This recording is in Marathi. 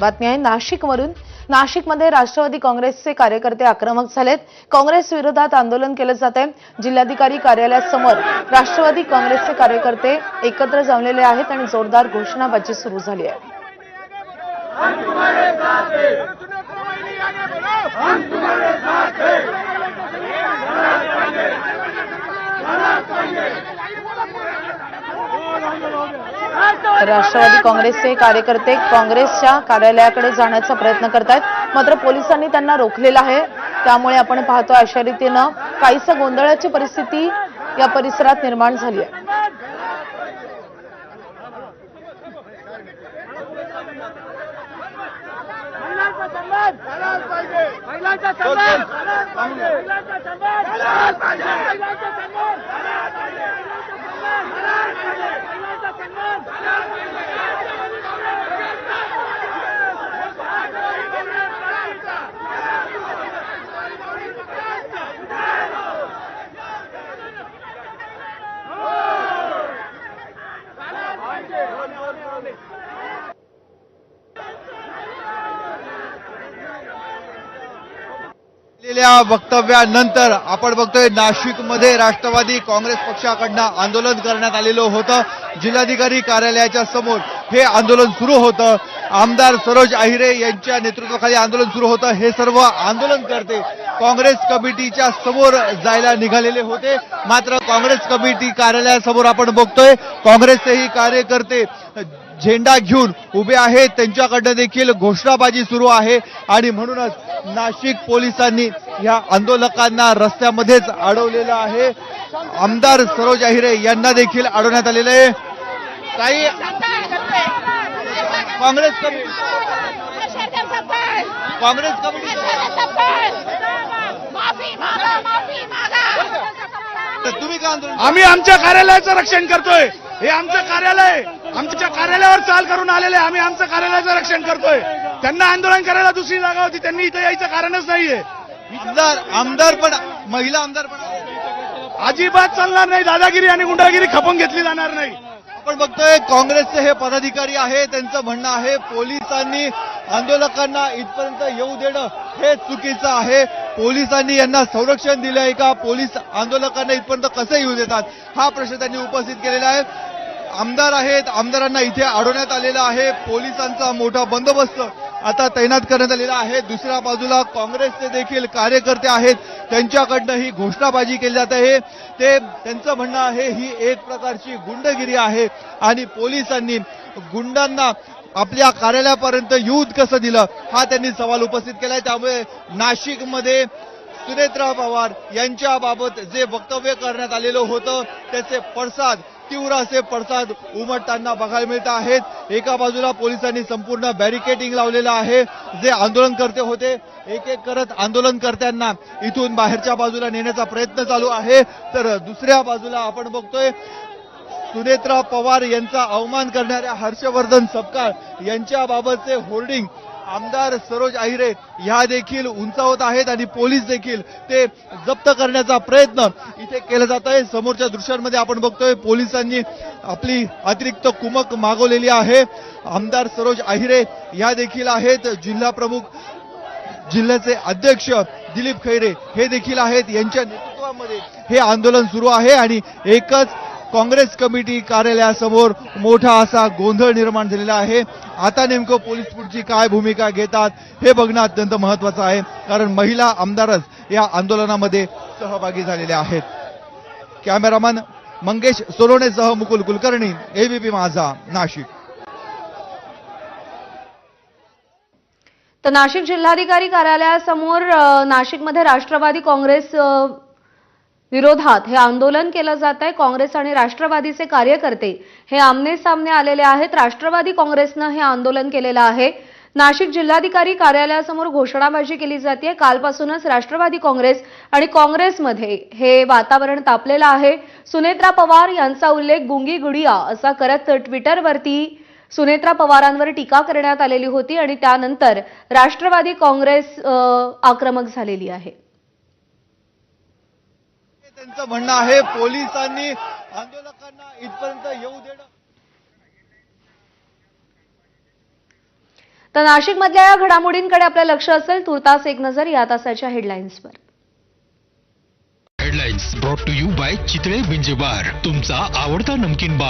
बातमी आहे नाशिकवरून। नाशिकमध्ये राष्ट्रवादी काँग्रेसचे कार्यकर्ते आक्रमक झालेत। काँग्रेस विरोधात आंदोलन केले जाते। जिल्हाधिकारी कार्यालयासमोर राष्ट्रवादी काँग्रेसचे कार्यकर्ते एकत्र जमलेले आहेत आणि जोरदार घोषणाबाजी सुरू झाली आहे। राष्ट्रवादी काँग्रेसचे कार्यकर्ते काँग्रेसच्या कार्यालयाकडे जाण्याचा प्रयत्न करतात, मात्र पोलिसांनी त्यांना रोखलेलं आहे। त्यामुळे आपण पाहतो अशा रीतीने काहीसं गोंधळाची परिस्थिती या परिसरात निर्माण झाली आहे। वक्तव्यानंतर आपण बघतोय नाशिकमध्ये राष्ट्रवादी काँग्रेस पक्षाकडून आंदोलन करण्यात आलेलं होतं। जिल्हाधिकारी कार्यालयाच्या समोर हे आंदोलन सुरू होतं। आमदार सरोज आहिरे यांच्या नेतृत्वाखाली आंदोलन सुरू होतं। हे सर्व आंदोलनकर्ते काँग्रेस कमिटीच्या समोर जायला निघालेले होते, मात्र काँग्रेस कमिटी कार्यालयासमोर आपण बघतोय काँग्रेसचेही कार्यकर्ते झेंडा घेऊन उभे आहेत। त्यांच्याकडनं देखील घोषणाबाजी सुरू आहे आणि म्हणूनच नाशिक पोलिसांनी या आंदोलकांना रस्त्यामध्येच अडवलेलं आहे। आमदार सरोज आहिरे यांना देखील अडवण्यात आलेलं आहे। काही काँग्रेस कमिटी तुम्ही काय आंदोलन? आम्ही आमच्या कार्यालयाचं रक्षण करतोय। हे आमचं कार्यालय, आमच्या कार्यालयावर चाल करून आलेले आम्ही आमचं कार्यालयाचं रक्षण करतोय। त्यांना आंदोलन करायला दुसरी जागा होती, त्यांनी इथे यायचं कारणच नाहीये। आमदार पण महिला आमदार पण अजिबात चालणार नाही। दादागिरी आणि गुंडागिरी खपून घेतली जाणार नाही। आपण बघतोय काँग्रेसचे हे पदाधिकारी आहे, त्यांचं म्हणणं आहे पोलिसांनी आंदोलकांना इथपर्यंत येऊ देणं हे चुकीचं आहे। पोलिसांनी यांना संरक्षण दिलं आहे का? पोलीस आंदोलकांना इथपर्यंत कसे येऊ देतात हा प्रश्न त्यांनी उपस्थित केलेला आहे। आमदार आहेत, आमदारांना इथे अडवण्यात आलेला आहे। पोलिसांचा मोठा बंदोबस्त आता तैनात करण्यात आलेला आहे। दुसऱ्या बाजूला काँग्रेसचे देखील कार्यकर्ते आहेत, त्यांच्याकडनं ही घोषणाबाजी केली जात आहे। त्यांचं म्हणणं आहे ही एक प्रकारची गुंडगिरी आहे आणि पोलिसांनी गुंडांना आपल्या कार्यालयापर्यंत येऊ कसं दिलं हा त्यांनी सवाल उपस्थित केलाय। त्यामुळे नाशिकमध्ये सुनेत्रा पवार यांच्याबाबत जे वक्तव्य करण्यात आलेलं होतं त्याचे पडसाद तीव्र असे पडसाद उमटताना बघायला मिळत आहेत। एका बाजूला पोलिसांनी संपूर्ण बॅरिकेडिंग लावलेलं आहे। जे आंदोलनकर्ते होते एक एक करत आंदोलनकर्त्यांना इथून बाहेरच्या बाजूला नेण्याचा प्रयत्न चालू आहे, तर दुसऱ्या बाजूला आपण बघतोय सुनेत्रा पवार यांचा अवमान करणाऱ्या हर्षवर्धन सपकाळ यांच्याबाबतचे होर्डिंग आमदार सरोज आहिरे ह्या देखील उंचावत आहेत आणि पोलीस देखील ते जप्त करण्याचा प्रयत्न इथे केला जात आहे। समोरच्या दृश्यांमध्ये आपण बघतोय पोलिसांनी आपली अतिरिक्त कुमक मागवलेली आहे। आमदार सरोज आहिरे ह्या देखील आहेत, जिल्हा प्रमुख जिल्ह्याचे अध्यक्ष दिलीप खैरे हे देखील आहेत। यांच्या नेतृत्वामध्ये हे आंदोलन सुरू आहे आणि एकच काँग्रेस कमिटी कार्यालयासमोर मोठा असा गोंधळ निर्माण झालेला आहे। आता नेमकं पोलीस पुढची काय भूमिका घेतात हे बघणं अत्यंत महत्त्वाचं आहे, कारण महिला आमदारच या आंदोलनामध्ये सहभागी झालेल्या आहेत। कॅमेरामन मंगेश सोलोनेसह मुकुल कुलकर्णी, एबीपी माझा, नाशिक। तर नाशिक जिल्हाधिकारी कार्यालयासमोर नाशिकमध्ये राष्ट्रवादी काँग्रेस विरोधात हे आंदोलन केलं जात आहे। काँग्रेस आणि राष्ट्रवादीचे कार्यकर्ते हे आमने सामने आलेले आहेत। राष्ट्रवादी काँग्रेसनं हे आंदोलन केलेलं आहे। नाशिक जिल्हाधिकारी कार्यालयासमोर घोषणाबाजी केली जाते। कालपासूनच राष्ट्रवादी काँग्रेस आणि काँग्रेसमध्ये हे वातावरण तापलेलं आहे। सुनेत्रा पवार यांचा उल्लेख गुंगी गुडिया असा करत ट्विटरवरती सुनेत्रा पवारांवर टीका करण्यात आलेली होती आणि त्यानंतर राष्ट्रवादी काँग्रेस आक्रमक झालेली आहे। त्यांचं म्हणणं आहे पोलिसांनी आंदोलकांना इथपर्यंत येऊ देणं तर नाशिकमधल्या या घडामोडींकडे आपलं लक्ष असेल. तुर्तास एक नजर या तासाच्या हेडलाईन्सवर. Headlines brought to you by Chitale binge bar, तुमचा आवडता नमकीन बार.